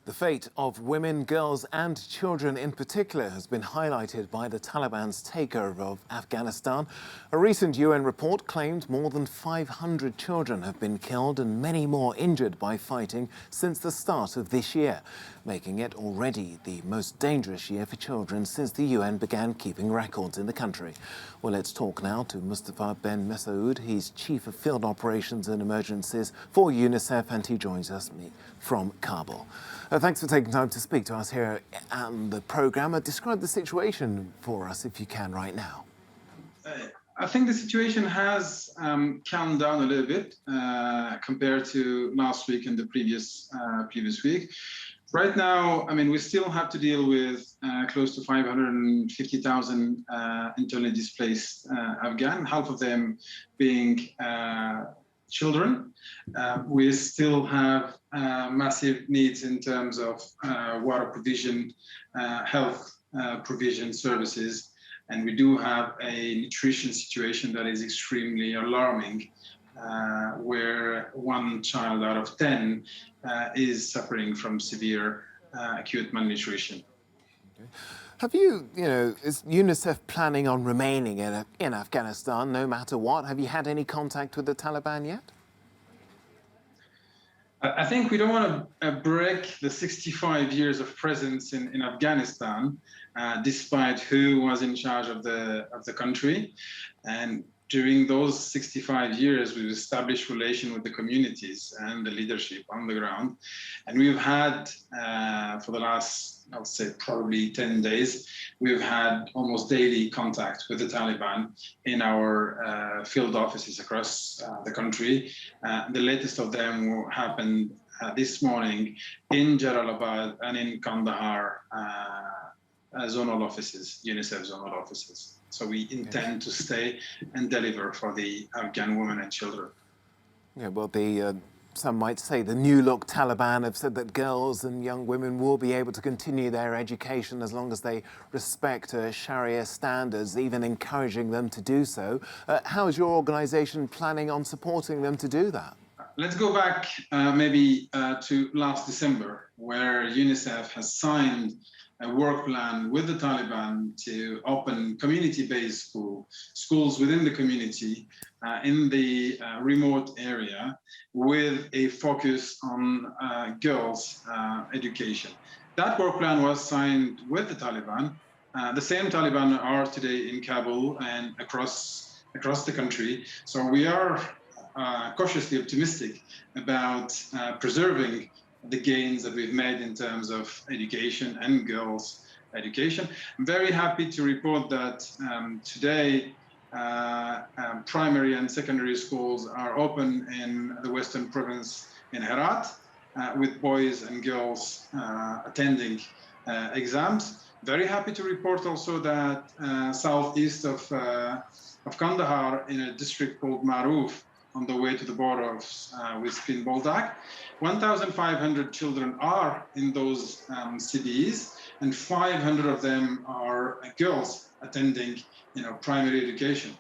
The fate of women, girls and children in particular has been highlighted by the Taliban's takeover of Afghanistan. A recent UN report claimed more than 500 children have been killed and many more injured by fighting since the start of this year, making it already the most dangerous year for children since the UN began keeping records in the country. Well, let's talk now to Mustafa Ben Messaoud. He's Chief of Field Operations and Emergencies for UNICEF, and he joins us from Kabul. Thanks for taking time to speak to us here on the programme. Describe the situation for us, if you can, right now. I think the situation has calmed down a little bit compared to last week and the previous week. Right now, I mean, we still have to deal with close to 550,000 internally displaced Afghan, half of them being children. We still have massive needs in terms of water provision, health provision services, and we do have a nutrition situation that is extremely alarming, where one child out of 10 is suffering from severe acute malnutrition. Okay. Have you, is UNICEF planning on remaining in Afghanistan no matter what? Have you had any contact with the Taliban yet? I think we don't want to break the 65 years of presence in Afghanistan, despite who was in charge of the country. And during those 65 years, we've established relation with the communities and the leadership on the ground. And we've had, for the last, I'll say probably 10 days, we've had almost daily contact with the Taliban in our field offices across the country. The latest of them happened this morning in Jalalabad and in Kandahar zonal offices, UNICEF zonal offices. So we intend to stay and deliver for the Afghan women and children. Yeah, well, some might say the new look Taliban have said that girls and young women will be able to continue their education as long as they respect Sharia standards, even encouraging them to do so. How is your organisation planning on supporting them to do that? Let's go back maybe to last December, where UNICEF has signed a work plan with the Taliban to open community-based schools within the community in the remote area with a focus on girls' education. That work plan was signed with the Taliban. The same Taliban are today in Kabul and across the country. So we are cautiously optimistic about preserving the gains that we've made in terms of education and girls' education. I'm very happy to report that today primary and secondary schools are open in the Western Province in Herat, with boys and girls attending exams. Very happy to report also that southeast of Kandahar, in a district called Maruf, on the way to the border with Spin Boldak, 1,500 children are in those cities, and 500 of them are girls attending, primary education.